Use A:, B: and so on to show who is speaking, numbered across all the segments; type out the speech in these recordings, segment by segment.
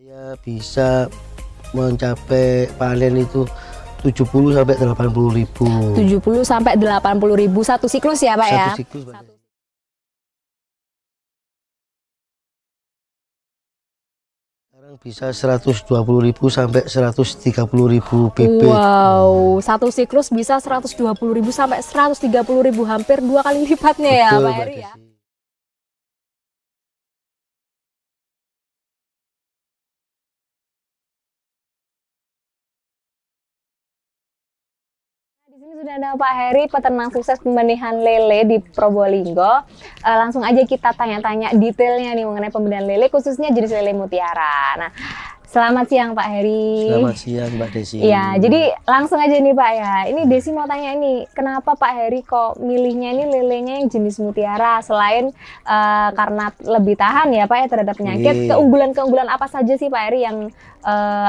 A: Saya bisa mencapai panen itu 70 sampai 80 ribu.
B: 70 sampai 80 ribu satu siklus ya Pak ya?
A: Satu siklus. Sekarang bisa 120 ribu sampai 130 ribu bibit.
B: Wow, satu siklus bisa 120 ribu sampai 130 ribu, hampir 2 kali lipatnya ya
A: Betul,
B: Pak
A: Mbak
B: Heri ya?
A: Desi.
B: Di sini sudah ada Pak Heri, peternak sukses pembenihan lele di Probolinggo. Langsung aja kita tanya-tanya detailnya nih mengenai pembenihan lele, khususnya jenis lele mutiara. Nah, selamat siang Pak Heri.
A: Selamat siang Mbak Desi.
B: Iya, jadi langsung aja nih Pak ya. Ini Desi mau tanya ini, kenapa Pak Heri kok milihnya ini lelenya yang jenis mutiara? Selain karena lebih tahan ya Pak ya terhadap penyakit, keunggulan-keunggulan apa saja sih Pak Heri yang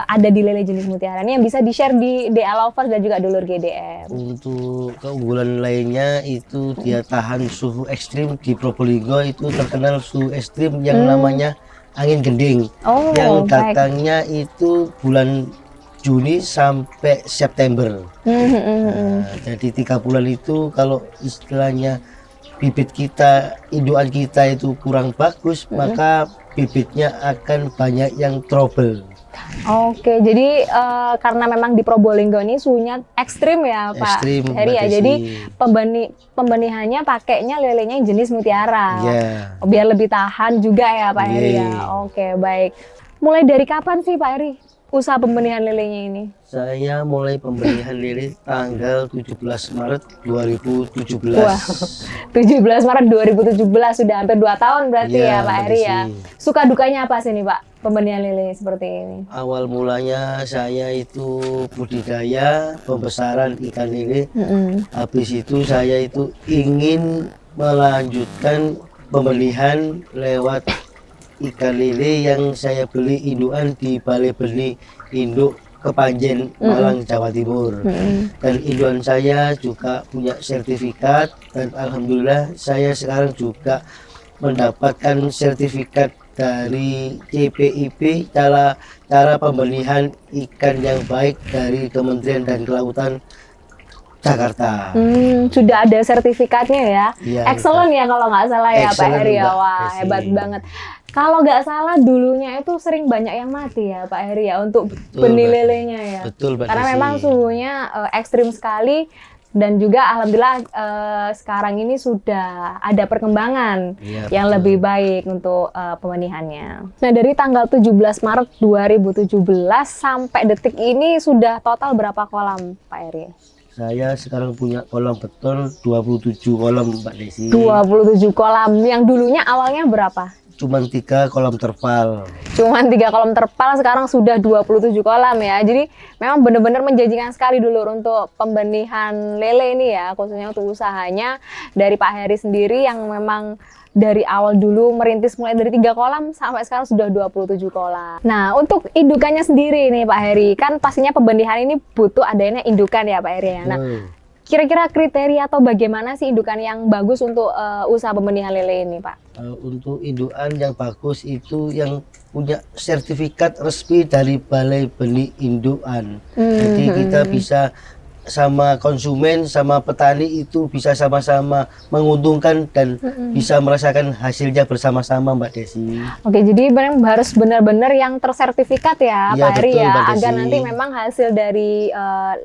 B: ada di lele jenis mutiara ini yang bisa di-share di DA Lovers dan juga dulur GDM?
A: Untuk keunggulan lainnya itu dia tahan suhu ekstrim. Di Probolinggo itu terkenal suhu ekstrim yang namanya angin gending,
B: Oh,
A: yang
B: baik.
A: datangnya itu bulan Juni sampai September. Nah, jadi 3 bulan itu kalau istilahnya bibit kita, indukan kita itu kurang bagus, maka bibitnya akan banyak yang trouble.
B: Oke, jadi karena memang di Probolinggo ini suhunya ekstrim ya Pak
A: Ekstrim,
B: Heri
A: Mbak
B: ya.
A: Desi.
B: Jadi pembenihannya pakainya lelenya yang jenis mutiara.
A: Ya.
B: Biar lebih tahan juga ya Pak Heri ya. Oke, baik. Mulai dari kapan sih Pak Heri usaha pembenihan lelenya ini?
A: Saya mulai pembenihan lele tanggal 17 Maret 2017.
B: Wah, 17 Maret 2017, sudah hampir 2 tahun berarti
A: Iya,
B: ya Pak
A: Mbak
B: Heri ya.
A: Desi.
B: Suka dukanya apa sih nih Pak pembenihan lele seperti ini?
A: Awal mulanya saya itu budidaya pembesaran ikan lele. Habis itu saya itu ingin melanjutkan pembelihan lewat ikan lele yang saya beli indukan di Balai Benih Induk Kepanjen, Malang, Jawa Timur. Dan indukan saya juga punya sertifikat, dan alhamdulillah saya sekarang juga mendapatkan sertifikat dari CPIP cara pembenihan ikan yang baik dari Kementerian dan Kelautan Jakarta.
B: Sudah ada sertifikatnya ya.
A: Iya,
B: Excellent ya kalau nggak salah ya Pak
A: Excellent,
B: Heri ya.
A: Mbak
B: Wah,
A: Desi.
B: hebat banget. Kalau nggak salah dulunya itu sering banyak yang mati ya Pak Heri ya untuk benih
A: Mbak.
B: lelenya ya.
A: Betul, Mbak
B: Karena
A: Desi.
B: memang suhunya ekstrim sekali, dan juga alhamdulillah sekarang ini sudah ada perkembangan
A: Iya,
B: yang
A: betul.
B: lebih baik untuk pembenihannya. Nah, dari tanggal 17 Maret 2017 sampai detik ini sudah total berapa kolam Pak Heri?
A: Saya sekarang punya kolam beton 27 kolam, Mbak Desi.
B: 27 kolam. Yang dulunya awalnya berapa?
A: Cuman 3 kolam terpal.
B: Cuman 3 kolam terpal, sekarang sudah 27 kolam ya. Jadi memang benar-benar menjanjikan sekali dulu untuk pembenihan lele ini ya, khususnya untuk usahanya dari Pak Heri sendiri yang memang dari awal dulu merintis mulai dari 3 kolam sampai sekarang sudah 27 kolam. Nah, untuk indukannya sendiri nih Pak Heri, kan pastinya pembenihan ini butuh adanya indukan ya Pak Heri ya. Nah, kira-kira kriteria atau bagaimana sih indukan yang bagus untuk usaha pembenihan lele ini Pak?
A: Untuk indukan yang bagus itu yang punya sertifikat resmi dari Balai Benih Indukan. Jadi kita bisa sama konsumen sama petani itu bisa sama-sama menguntungkan dan bisa merasakan hasilnya bersama-sama, Mbak Desi.
B: Oke, jadi harus benar-benar yang tersertifikat ya
A: Iya,
B: Pak Heri
A: betul,
B: ya,
A: Mbak
B: agar
A: Desi.
B: nanti memang hasil dari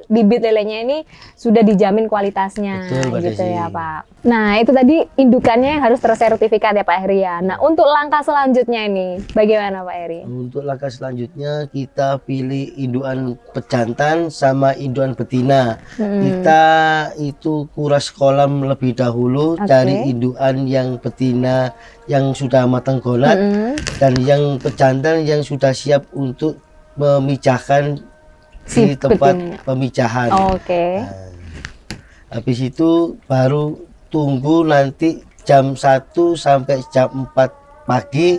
B: bibit lelenya ini sudah dijamin kualitasnya.
A: Betul, Mbak
B: gitu
A: Desi.
B: ya Pak. Nah, itu tadi indukannya harus tersertifikat ya Pak Heri ya. Nah, untuk langkah selanjutnya ini bagaimana Pak Heri?
A: Untuk langkah selanjutnya kita pilih indukan pejantan sama indukan betina. Kita itu kuras kolam lebih dahulu, cari indukan yang betina yang sudah matang gonat dan yang pejantan yang sudah siap untuk memijahkan
B: Si
A: di tempat
B: betinanya.
A: pemijahan.
B: Oke.
A: Nah, habis itu baru tunggu nanti jam 1 sampai jam 4 pagi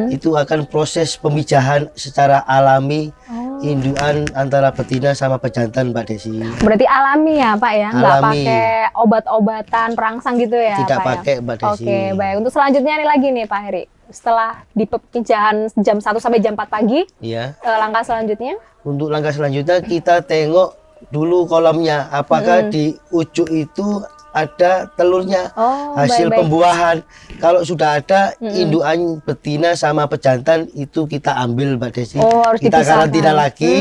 A: itu akan proses pemijahan secara alami induan antara betina sama pejantan Mbak Desi.
B: Berarti alami ya Pak ya, nggak
A: Alami.
B: pakai obat-obatan perangsang gitu ya
A: Tidak
B: Pak
A: pakai
B: ya?
A: Mbak Desi.
B: Oke, baik. Untuk selanjutnya nih lagi nih Pak Heri. Setelah di pekerjaan jam 1 sampai jam 4 pagi,
A: Iya.
B: langkah selanjutnya?
A: Untuk langkah selanjutnya kita tengok dulu kolamnya, apakah di ujung itu ada telurnya,
B: Oh,
A: hasil
B: baik-baik.
A: pembuahan. Kalau sudah ada induan betina sama pejantan itu kita ambil Mbak Desi.
B: Oh, harus
A: Kita
B: dipisahkan.
A: karantina lagi,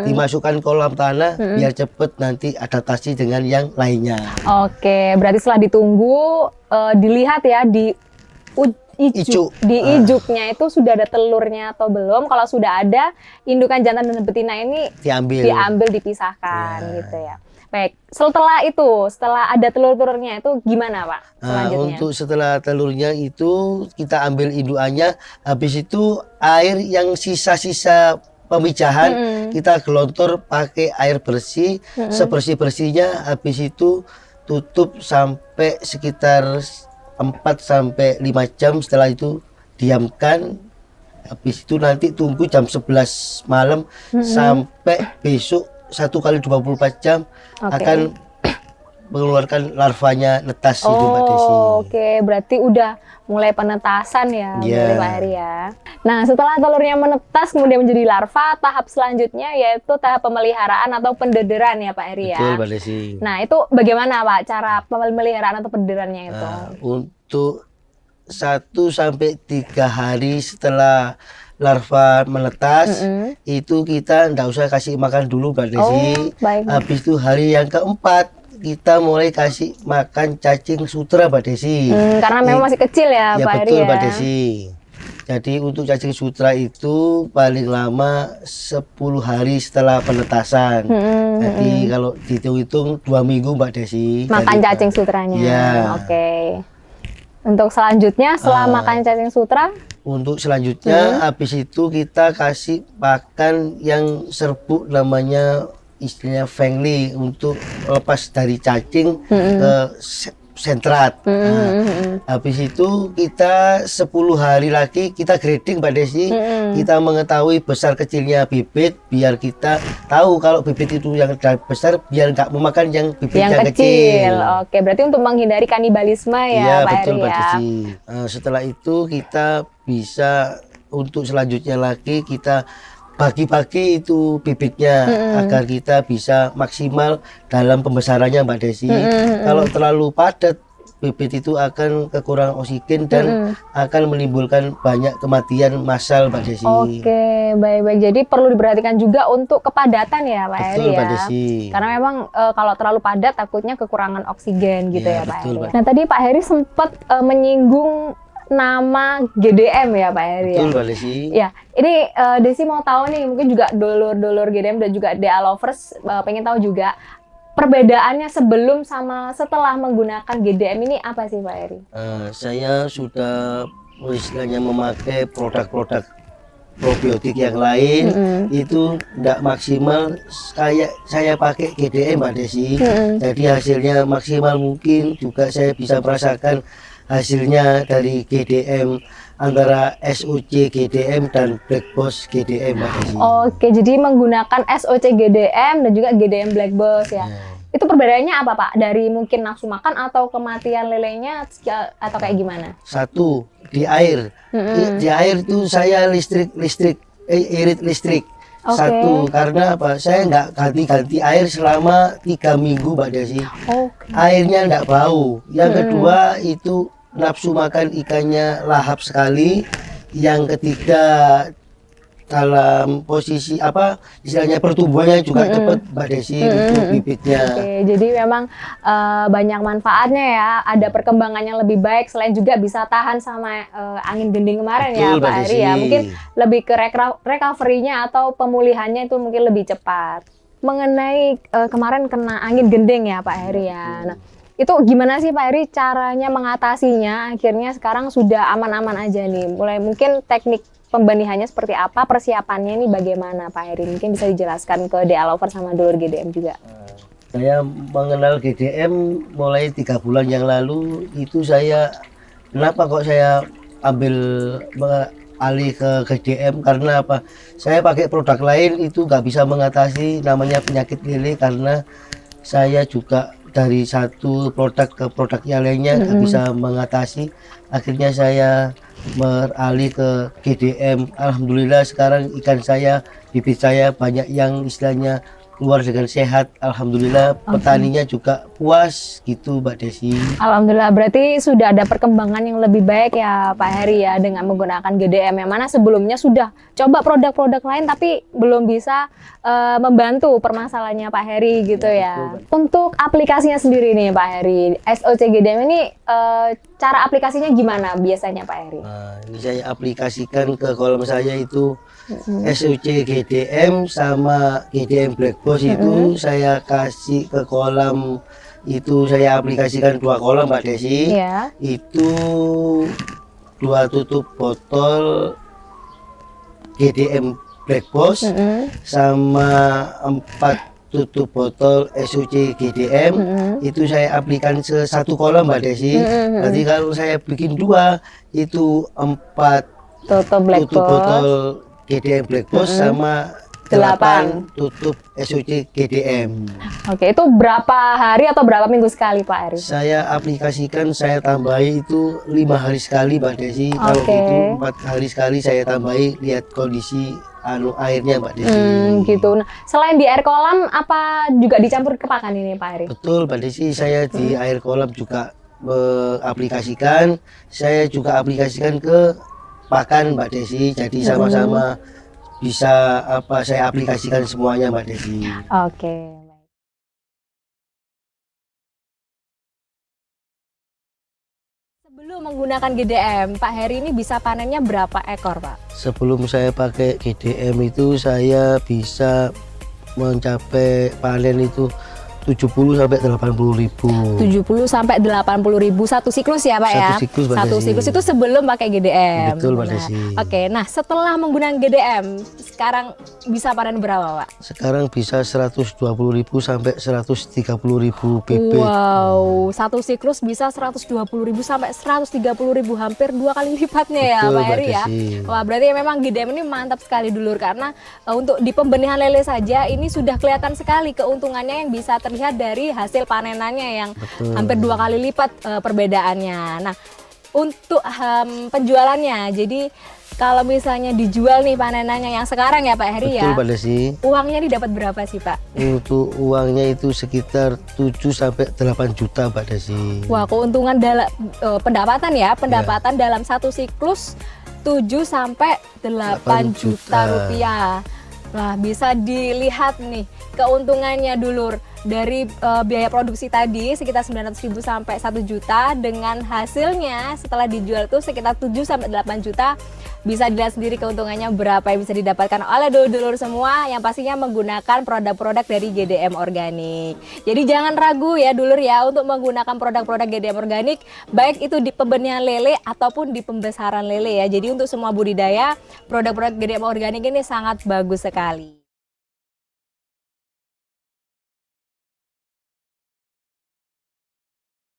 A: dimasukkan kolam tanah biar cepet nanti adaptasi dengan yang lainnya.
B: Oke, berarti setelah ditunggu, dilihat ya di
A: Ijuk.
B: di ijuknya itu sudah ada telurnya atau belum. Kalau sudah ada, indukan jantan dan betina ini
A: Diambil.
B: dipisahkan
A: Ya.
B: gitu ya. Baik, setelah ada telur-telurnya itu gimana Pak selanjutnya?
A: Untuk setelah telurnya itu kita ambil indukannya, habis itu air yang sisa-sisa pemijahan kita gelontor pakai air bersih, sebersih-bersihnya, habis itu tutup sampai sekitar 4 sampai 5 jam, setelah itu diamkan. Habis itu nanti tunggu jam 11 malam sampai besok 1 kali 24 jam
B: Oke.
A: akan mengeluarkan larvanya netas itu Mbak Desi.
B: Oke, berarti udah mulai penetasan ya
A: Iya.
B: dari Pak Heri ya. Nah, setelah telurnya menetas kemudian menjadi larva, tahap selanjutnya yaitu tahap pemeliharaan atau pendederan ya Pak Heri ya.
A: Betul Mbak Desi.
B: Nah, itu bagaimana Pak cara pemeliharaan atau pendederannya itu?
A: Untuk 1 sampai 3 hari setelah larva menetas, itu kita nggak usah kasih makan dulu Mbak Desi.
B: Baik.
A: Habis itu hari yang keempat kita mulai kasih makan cacing sutra Mbak Desi.
B: Karena memang masih kecil ya,
A: Ya
B: Pak Heri
A: betul
B: ya.
A: Mbak Desi. Jadi untuk cacing sutra itu paling lama 10 hari setelah penetasan. Jadi kalau dihitung-hitung 2 minggu Mbak Desi.
B: Makan
A: Dari-
B: cacing sutranya.
A: Iya.
B: Oke. Untuk selanjutnya setelah makan cacing sutra,
A: Untuk selanjutnya habis itu kita kasih pakan yang serbuk, namanya istilahnya fengli, untuk lepas dari cacing ke sentrat. Habis itu kita 10 hari lagi kita grading Mbak Desi. Kita mengetahui besar kecilnya bibit biar kita tahu kalau bibit itu yang besar biar nggak memakan yang bibit
B: yang
A: yang
B: kecil. Oke, berarti untuk menghindari kanibalisme ya,
A: Iya
B: Pak
A: betul
B: Heri
A: Mbak
B: ya.
A: Desi. Setelah itu kita bisa untuk selanjutnya lagi kita bagi-bagi itu bibitnya agar kita bisa maksimal dalam pembesarannya Mbak Desi. Kalau terlalu padat bibit itu akan kekurangan oksigen dan akan menimbulkan banyak kematian massal Mbak Desi.
B: Oke, baik-baik. Jadi perlu diperhatikan juga untuk kepadatan ya, Pak Heri
A: Betul
B: ya.
A: Mbak Desi.
B: Karena memang kalau terlalu padat takutnya kekurangan oksigen gitu
A: Ya,
B: ya, Pak
A: betul,
B: Heri.
A: Pak.
B: Nah, tadi Pak Heri sempat menyinggung nama GDM ya, Pak Heri ya.
A: Betul Mbak Desi.
B: Ya, ini Desi mau tahu nih, mungkin juga dulur-dulur GDM dan juga DA Lovers pengen tahu juga perbedaannya sebelum sama setelah menggunakan GDM ini apa sih Pak Heri?
A: Saya sudah istilahnya memakai produk-produk probiotik yang lain itu tidak maksimal kayak saya pakai GDM Mbak Desi. Jadi hasilnya maksimal mungkin, juga saya bisa merasakan hasilnya dari GDM antara SOC GDM dan Black Boss GDM Mbak Desi.
B: Oke, jadi menggunakan SOC GDM dan juga GDM Black Boss ya. Itu perbedaannya apa Pak? Dari mungkin nafsu makan atau kematian lelenya atau kayak gimana?
A: Satu, di air. Di air itu saya irit listrik.
B: Oke.
A: Satu, karena apa? Saya nggak ganti-ganti air selama 3 minggu Mbak Desi.
B: Oke.
A: Airnya nggak bau. Yang kedua itu nafsu makan ikannya lahap sekali. Yang ketiga dalam posisi apa istilahnya pertumbuhannya juga cepat Mbak Desi untuk bibitnya.
B: Oke, jadi memang banyak manfaatnya ya. Ada perkembangan yang lebih baik, selain juga bisa tahan sama angin gending kemarin ya
A: Betul,
B: Pak
A: Mbak
B: Heri ya.
A: Desi.
B: Mungkin lebih ke recovery-nya atau pemulihannya itu mungkin lebih cepat. Mengenai kemarin kena angin gending ya Pak Heri ya. Nah, itu gimana sih Pak Heri caranya mengatasinya? Akhirnya sekarang sudah aman-aman aja nih. Mulai mungkin teknik pembenihannya seperti apa, persiapannya ini bagaimana Pak Heri? Mungkin bisa dijelaskan ke DA Lover sama dulur GDM juga.
A: Saya mengenal GDM mulai 3 bulan yang lalu. Itu saya kenapa kok saya ambil alih ke GDM karena apa? Saya pakai produk lain itu nggak bisa mengatasi namanya penyakit lele karena saya juga dari satu produk ke produk yang lainnya nggak bisa mengatasi. Akhirnya saya beralih ke GDM. Alhamdulillah sekarang ikan saya, bibit saya banyak yang istilahnya keluar dengan sehat. Alhamdulillah petaninya juga puas gitu Mbak Desi.
B: Alhamdulillah, berarti sudah ada perkembangan yang lebih baik ya Pak Heri ya dengan menggunakan GDM, yang mana sebelumnya sudah coba produk-produk lain tapi belum bisa membantu permasalahannya Pak Heri gitu ya.
A: Betul.
B: Untuk aplikasinya sendiri nih Pak Heri, SOC GDM ini cara aplikasinya gimana biasanya Pak Heri?
A: Nah, ini saya aplikasikan ke kolam saya itu SOC GDM sama GDM Black Boss itu saya kasih ke kolam itu, saya aplikasikan 2 kolam Mbak Desi.
B: Iya.
A: Itu 2 tutup botol GDM Black Boss sama 4 tutup botol SOC GDM itu saya aplikasikan satu kolam Mbak Desi. Berarti kalau saya bikin 2 itu 4
B: Tutup Black
A: tutup
B: Boss.
A: botol GDM Black Boss sama 8 tutup SOC GDM.
B: Oke, itu berapa hari atau berapa minggu sekali Pak Heri?
A: Saya aplikasikan, saya tambahi itu 5 hari sekali Mbak Desi. Kalau
B: Oke.
A: itu 4 hari sekali saya tambahi, lihat kondisi airnya Mbak Desi.
B: Gitu. Nah, selain di air kolam, apa juga dicampur ke pakan ini Pak Heri?
A: Betul Mbak Desi, saya di air kolam juga aplikasikan, saya juga aplikasikan ke pakan Mbak Desi. Jadi sama-sama bisa saya aplikasikan semuanya Mbak Desi.
B: Oke. Sebelum menggunakan GDM, Pak Heri ini bisa panennya berapa ekor, Pak?
A: Sebelum saya pakai GDM itu saya bisa mencapai panen itu 70 sampai 80 ribu.
B: 70 sampai 80 ribu satu siklus ya Pak ya?
A: Satu siklus, Mbak
B: Satu
A: Desi.
B: siklus itu sebelum pakai GDM.
A: Betul, Mbak
B: Nah,
A: Desi.
B: Oke, nah setelah menggunakan GDM, sekarang bisa panen berapa Pak?
A: Sekarang bisa 120 ribu sampai 130 ribu bibit.
B: Wow, satu siklus bisa 120 ribu sampai 130 ribu, hampir 2 kali lipatnya ya
A: Betul,
B: Pak
A: Mbak
B: Heri ya.
A: Desi.
B: Wah, berarti memang GDM ini mantap sekali dulur, karena untuk di pembenihan lele saja ini sudah kelihatan sekali keuntungannya yang bisa terlihat dari hasil panenannya yang
A: Betul.
B: hampir 2 kali lipat perbedaannya. Nah, untuk penjualannya, jadi kalau misalnya dijual nih panenannya yang sekarang ya Pak Heri
A: Betul
B: ya,
A: Mbak Desi.
B: uangnya didapat berapa sih Pak?
A: Untuk uangnya itu sekitar 7 sampai 8 juta Mbak Desi.
B: Wah, keuntungan dalam pendapatan ya, pendapatan dalam satu siklus 7 sampai 8 juta rupiah. Nah, bisa dilihat nih keuntungannya dulur dari biaya produksi tadi sekitar 900.000 sampai 1 juta, dengan hasilnya setelah dijual itu sekitar 7 sampai 8 juta. Bisa dilihat sendiri keuntungannya berapa yang bisa didapatkan oleh dulur-dulur semua yang pastinya menggunakan produk-produk dari GDM Organik. Jadi jangan ragu ya dulur ya untuk menggunakan produk-produk GDM Organik, baik itu di pembenihan lele ataupun di pembesaran lele ya. Jadi untuk semua budidaya, produk-produk GDM Organik ini sangat bagus sekali.